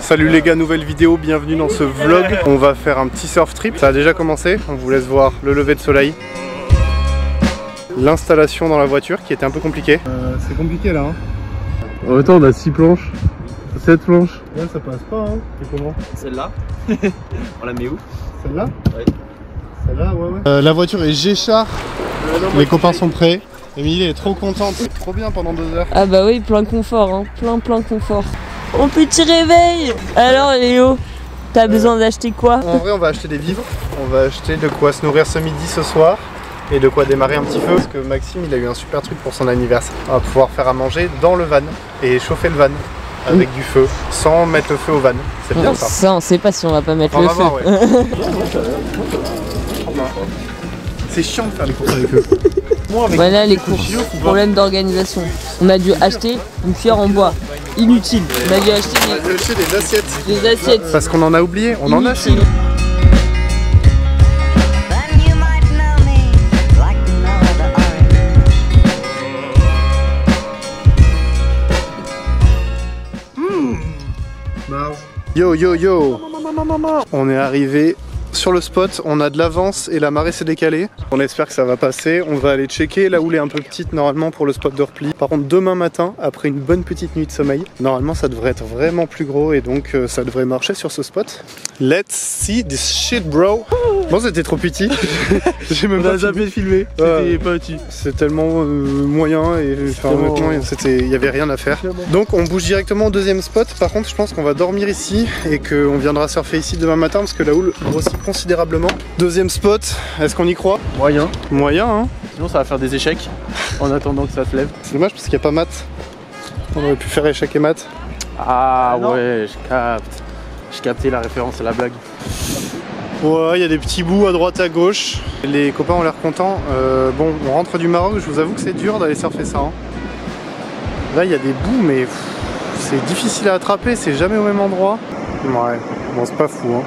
Salut les gars, nouvelle vidéo, bienvenue dans ce vlog. On va faire un petit surf trip, ça a déjà commencé, on vous laisse voir le lever de soleil. L'installation dans la voiture qui était un peu compliquée. C'est compliqué là hein. En même temps on a 6 planches, 7 planches. Ouais ça passe pas hein, c'est comment? Celle-là, on la met où? Celle-là? Oui. Celle-là, ouais. La voiture est G-Char, les copains sont prêts. Émilie est trop contente, c'est trop bien pendant 2 heures. Ah bah oui, plein confort, hein. plein confort. Mon petit réveil. Alors Léo, t'as besoin d'acheter quoi? En vrai on va acheter des vivres, on va acheter de quoi se nourrir ce midi, ce soir. Et de quoi démarrer un petit feu, parce que Maxime il a eu un super truc pour son anniversaire. On va pouvoir faire à manger dans le van et chauffer le van avec du feu, sans mettre le feu au van. C'est bien ça. Ça on sait pas si on va pas mettre le feu. Voir, ouais. C'est chiant de faire les courses avec eux. Voilà les courses, problème d'organisation. On a dû acheter une cuillère en bois, inutile. On a dû acheter des assiettes. des assiettes. Parce qu'on en a oublié, on en a chez nous. Yo yo yo. On est arrivé sur le spot, on a de l'avance et la marée s'est décalée. On espère que ça va passer, on va aller checker. La houle est un peu petite normalement pour le spot de repli. Par contre demain matin, après une bonne petite nuit de sommeil, normalement ça devrait être vraiment plus gros et donc ça devrait marcher sur ce spot. Let's see this shit bro. Bon c'était trop petit. J'ai même pas jamais filmé. C'était pas petit. C'est tellement moyen et enfin, honnêtement il y avait rien à faire. Donc on bouge directement au deuxième spot. Par contre je pense qu'on va dormir ici et qu'on viendra surfer ici demain matin parce que la houle grossit considérablement. Deuxième spot, est-ce qu'on y croit? Moyen. Moyen hein. Sinon ça va faire des échecs en attendant que ça se lève. C'est dommage parce qu'il n'y a pas mat. On aurait pu faire échec et mat. Ah ouais, je capte. J'ai capté la référence à la blague. Ouais, il y a des petits bouts à droite à gauche. Les copains ont l'air contents. Bon, on rentre du Maroc, je vous avoue que c'est dur d'aller surfer ça. Hein. Là, il y a des bouts, mais c'est difficile à attraper, c'est jamais au même endroit. Ouais, bon, c'est pas fou. Hein.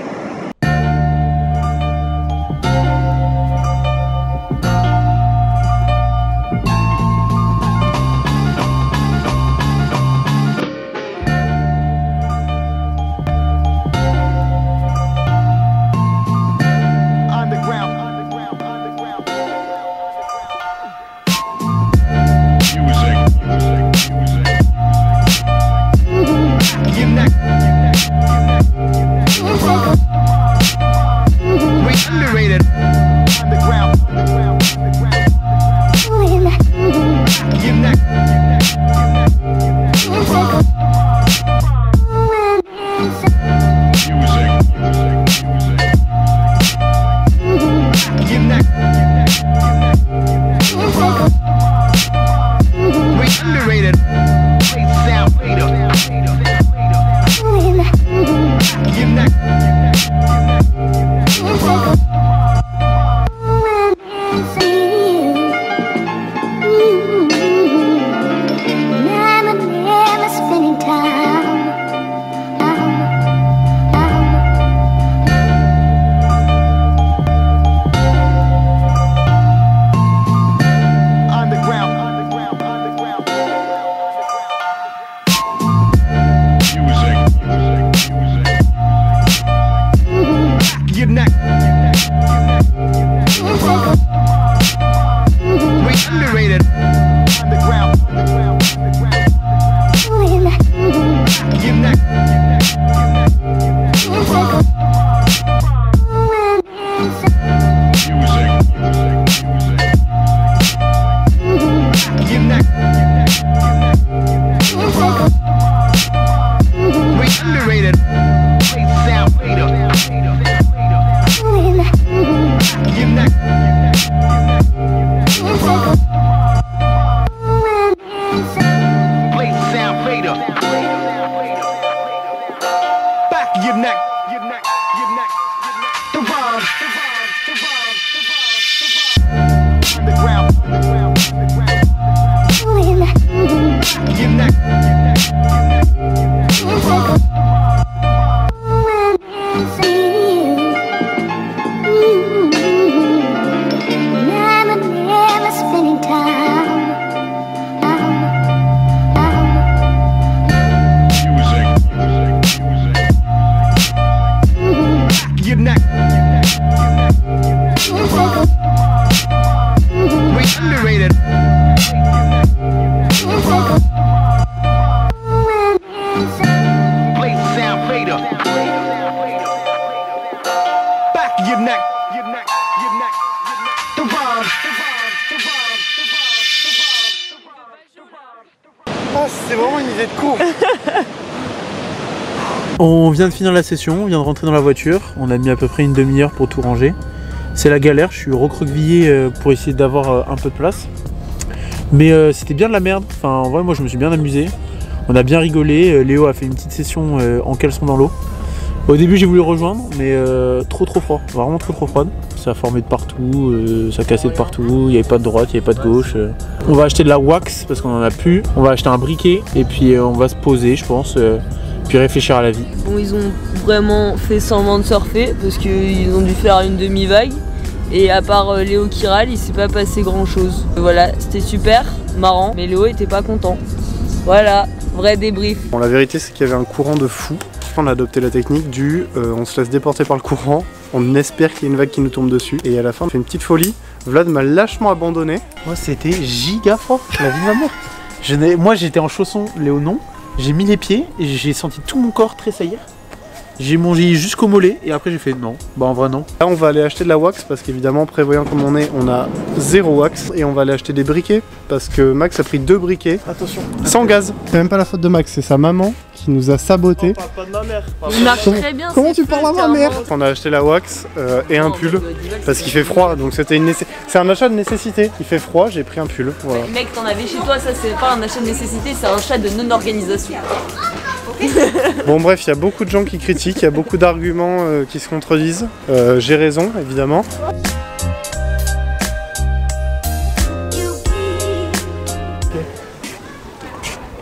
Ah, c'est vraiment une idée de con. On vient de finir la session, on vient de rentrer dans la voiture. On a mis à peu près une demi-heure pour tout ranger. C'est la galère, je suis recroquevillé pour essayer d'avoir un peu de place. Mais c'était bien de la merde. Enfin, en vrai, moi je me suis bien amusé. On a bien rigolé. Léo a fait une petite session en caleçon dans l'eau. Au début, j'ai voulu le rejoindre, mais trop froid. Vraiment trop froide. Ça formait de partout, ça cassait de partout. Il n'y avait pas de droite, il n'y avait pas de gauche. On va acheter de la wax parce qu'on en a plus. On va acheter un briquet et puis on va se poser, je pense. Puis réfléchir à la vie. Bon, ils ont vraiment fait semblant de surfer parce qu'ils ont dû faire une demi-vague. Et à part Léo qui râle, il s'est pas passé grand chose. Voilà, c'était super, marrant, mais Léo était pas content. Voilà, vrai débrief. Bon, la vérité c'est qu'il y avait un courant de fou. On a adopté la technique du on se laisse déporter par le courant, on espère qu'il y ait une vague qui nous tombe dessus. Et à la fin on fait une petite folie. Vlad m'a lâchement abandonné. Moi c'était giga fort, la vie de ma mère. Moi j'étais en chaussons, Léo non. J'ai mis les pieds et j'ai senti tout mon corps tressaillir. J'ai mangé jusqu'au mollet et après j'ai fait non. Bah en vrai non. Là on va aller acheter de la wax parce qu'évidemment prévoyant comme on est, on a 0 wax. Et on va aller acheter des briquets parce que Max a pris 2 briquets. Attention. Sans gaz. C'est même pas la faute de Max, c'est sa maman qui nous a saboté. On parle pas de ma mère. Il marche très bien. Comment tu parles à ma mère? On a acheté la wax et un pull parce qu'il fait froid, donc c'était c'est un achat de nécessité. Il fait froid, j'ai pris un pull. Voilà. Mec, t'en avais chez toi, ça c'est pas un achat de nécessité, c'est un achat de non-organisation. Bon bref, il y a beaucoup de gens qui critiquent, il y a beaucoup d'arguments qui se contredisent. J'ai raison, évidemment.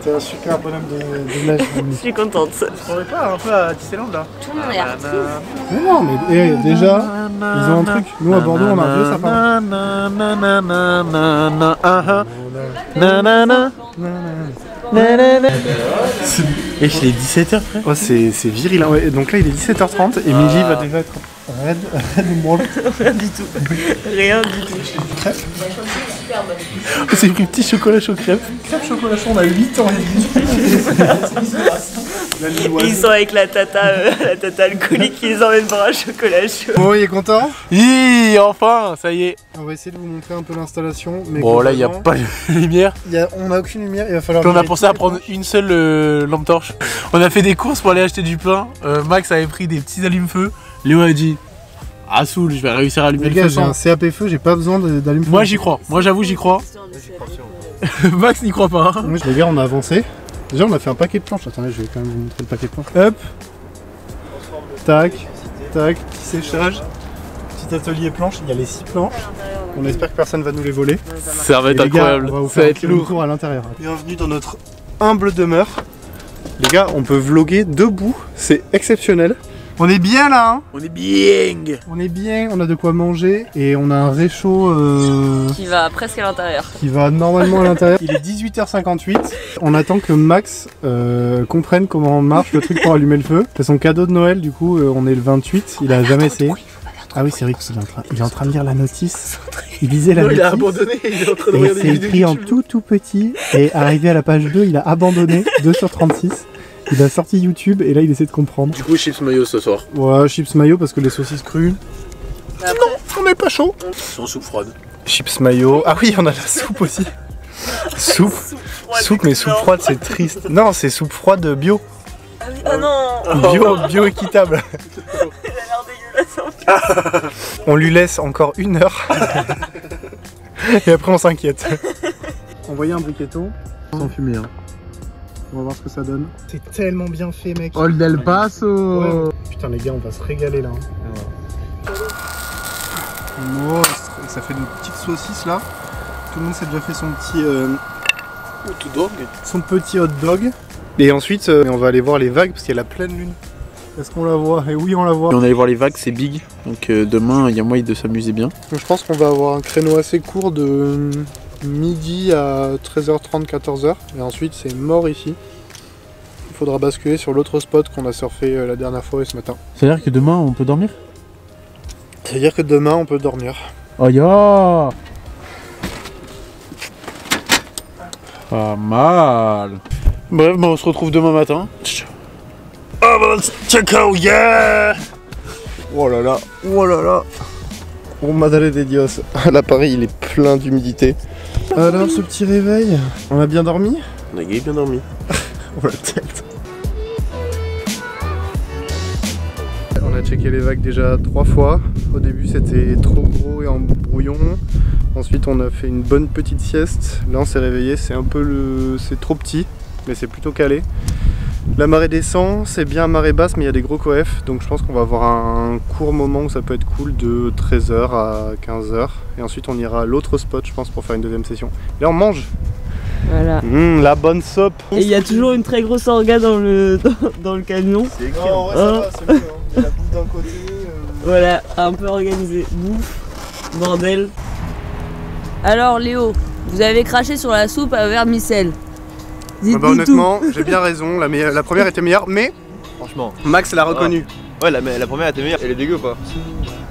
C'est un super bonhomme de neige. Je suis contente. Je pourrais pas un peu à Disneyland là. Tout le monde est artiste. Mais non, mais déjà, ils ont un truc. Nous à Bordeaux, on a un vieux sapin. Et il est 17h frère. Oh, c'est viril. Hein. Ouais, donc là, il est 17h30 et Miji va déjà être raide Rien du tout. Rien du tout. C'est pris petit chocolat chaud crêpe. Crêpe chocolat chaud, on a 8 ans et demi. Ils sont avec la tata alcoolique qui les emmène boire un chocolat chaud. Bon, il est content? Oui, enfin, ça y est. On va essayer de vous montrer un peu l'installation. Bon là, il n'y a pas de lumière. On n'a aucune lumière, il va falloir... Puis on a pensé à prendre une seule lampe torche. On a fait des courses pour aller acheter du pain. Max avait pris des petits allume-feu. Léo a dit ah saoul, je vais réussir à allumer les le gars, feu. j'ai un CAP feu, j'ai pas besoin d'allume-feu. Moi j'y crois, moi j'avoue j'y crois. Max n'y croit pas. Les gars, on a avancé. Déjà on a fait un paquet de planches. Attendez, je vais quand même vous montrer le paquet de planches. Hop. Tac, tac, petit séchage. Petit atelier planche, il y a les 6 planches. On espère que personne va nous les voler. Ça va être incroyable, on va vous ça faire va un être petit lourd. tour à l'intérieur. Bienvenue dans notre humble demeure. Les gars, on peut vlogger debout, c'est exceptionnel. On est bien là, hein. On est bien. On est bien, on a de quoi manger et on a un réchaud Qui va presque à l'intérieur. qui va normalement à l'intérieur. Il est 18h58. On attend que Max comprenne comment marche le truc pour allumer le feu. C'est son cadeau de Noël, du coup on est le 28, il a jamais essayé. Ah oui, c'est vrai qu'il est en train de lire la notice. Il lisait la notice. Il a abandonné, il est en train de Et regarder c'est des vidéos écrit en YouTube. tout petit. Et arrivé à la page 2, il a abandonné. 2 sur 36. Il a sorti YouTube et là il essaie de comprendre. Du coup chips mayo ce soir. Ouais, chips mayo parce que les saucisses crues. Après, On n'est pas chaud. Sans soupe froide. Chips mayo. Ah oui, on a la soupe aussi. Soupe. Soupe, mais soupe froide, c'est triste. Non, c'est soupe froide bio. ah non, Bio équitable. elle a l'air dégueulasse. On lui laisse encore 1 heure. Et après on s'inquiète. Envoyer un briquetto. Sans fumer, hein. On va voir ce que ça donne. C'est tellement bien fait, mec. Old El Paso. Ouais. Putain les gars, on va se régaler là. Oh, ça fait de petites saucisses là. Tout le monde s'est déjà fait son petit hot dog. Et ensuite, on va aller voir les vagues parce qu'il y a la pleine lune. Est-ce qu'on la voit? Et oui, on la voit. On allait voir les vagues, c'est big. Donc demain, il y a moyen de s'amuser bien. Donc, je pense qu'on va avoir un créneau assez court de midi à 13h30, 14h. Et ensuite, c'est mort ici. Il faudra basculer sur l'autre spot qu'on a surfé la dernière fois et ce matin. C'est-à-dire que demain, on peut dormir? C'est-à-dire que demain, on peut dormir. Oh ya! Pas mal. Bref, on se retrouve demain matin. Oh, yeah! Oh là là, oh là là. Oh madre de Dios. L'appareil il est plein d'humidité. Alors ce petit réveil, on a bien dormi? On a bien dormi. Oh la tête. On a checké les vagues déjà 3 fois. Au début c'était trop gros et en brouillon. Ensuite on a fait une bonne petite sieste. Là on s'est réveillé, c'est un peu c'est trop petit, mais c'est plutôt calé. La marée descend, c'est bien marée basse mais il y a des gros coefs. Donc je pense qu'on va avoir un court moment où ça peut être cool de 13h à 15h. Et ensuite on ira à l'autre spot je pense pour faire une deuxième session. Et là on mange. Voilà. La bonne soupe. Et il y a toujours une très grosse orga dans le camion. C'est écrit. Non, en vrai, ça va, c'est mieux. Hein. Il y a la bouffe d'un côté. Voilà, un peu organisé. Bouffe, bordel. Alors Léo, vous avez craché sur la soupe à vermicelle. Dites-nous honnêtement, j'ai bien raison. La première était meilleure, mais Franchement. Max l'a reconnu. Ouais, la première était meilleure. Elle est dégueu quoi.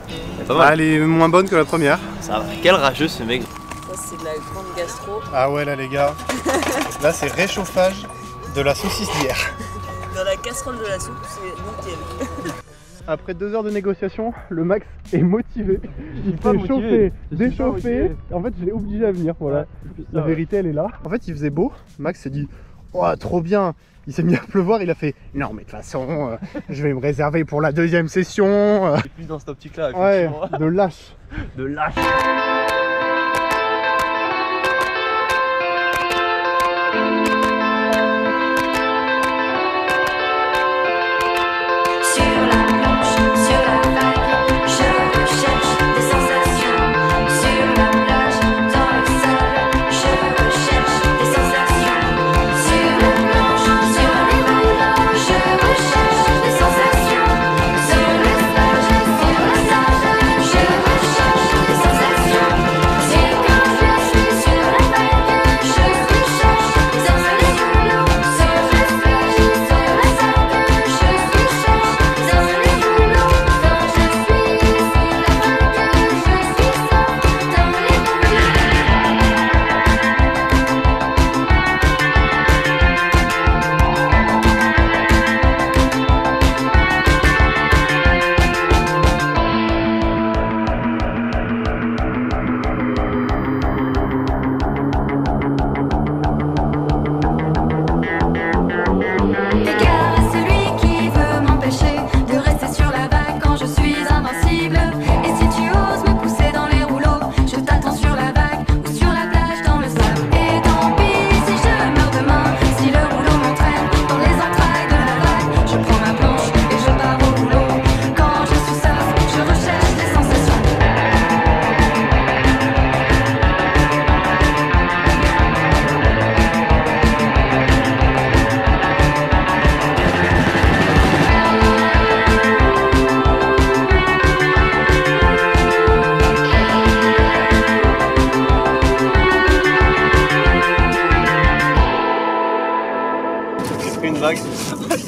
Elle est pas mal. Elle est moins bonne que la première. Ça va. Quel rageux ce mec. Ça c'est de la grande gastro. Ah ouais là les gars. Là c'est réchauffage de la saucisse d'hier. Dans la casserole de la soupe, c'est nickel. Après 2 heures de négociation, le Max est motivé. Il pas s'est motivé. chauffé, Je suis pas déchauffé. motivé. En fait, je l'ai obligé à venir. Voilà. Ouais, La vérité, elle est là. En fait, il faisait beau. Max s'est dit, oh, trop bien. Il s'est mis à pleuvoir. Il a fait, non, mais de toute façon, je vais me réserver pour la deuxième session. Et puis dans cette optique-là, Ouais, effectivement. de lâche. De lâche.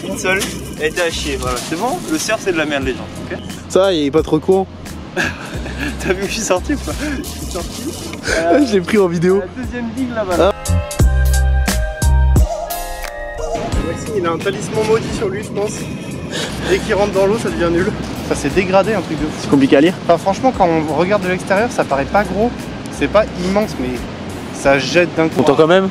Une seule, elle était à chier, voilà. C'est bon, le surf c'est de la merde les gens, ok. Ça, il est pas trop con. T'as vu que je suis sorti ou pas? Je suis sorti. Je l'ai pris en vidéo. La deuxième digue là-bas. Maxime, il a un talisman maudit sur lui, je pense. Dès qu'il rentre dans l'eau, ça devient nul. Ça s'est dégradé, un truc de fou. C'est compliqué à lire. Enfin, franchement, quand on regarde de l'extérieur, ça paraît pas gros. C'est pas immense, mais ça jette d'un coup. Content quand même.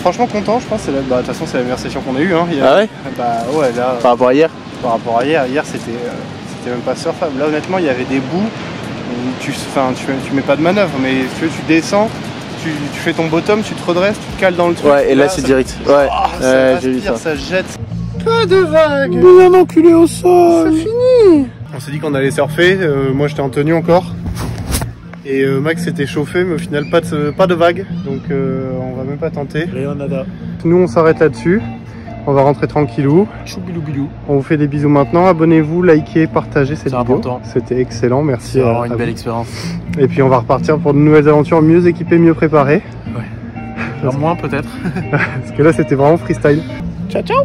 Franchement content, je pense. De toute façon, c'est la meilleure session qu'on a eue. Hein. Ah ouais? Bah ouais, là. Par rapport à hier. Par rapport à hier, c'était même pas surfable. Là, honnêtement, il y avait des bouts où tu mets pas de manœuvre, mais tu descends, tu fais ton bottom, tu te redresses, tu te cales dans le truc. Ouais, et là c'est direct. Ouais, j'ai vu ça. Ça jette. Pas de vagues. Bien enculé au sol. C'est fini. On s'est dit qu'on allait surfer. Moi, j'étais en tenue encore. Et Max s'était chauffé, mais au final pas de vague, donc on va même pas tenter. Léonada. Nous on s'arrête là-dessus, on va rentrer tranquillou. Choubilou bilou. On vous fait des bisous maintenant, abonnez-vous, likez, partagez cette vidéo. Important. C'était excellent, merci. C'est vraiment une à belle vous. expérience. Et puis on va repartir pour de nouvelles aventures mieux équipées, mieux préparées. Alors moins peut-être. Parce que là c'était vraiment freestyle. Ciao ciao.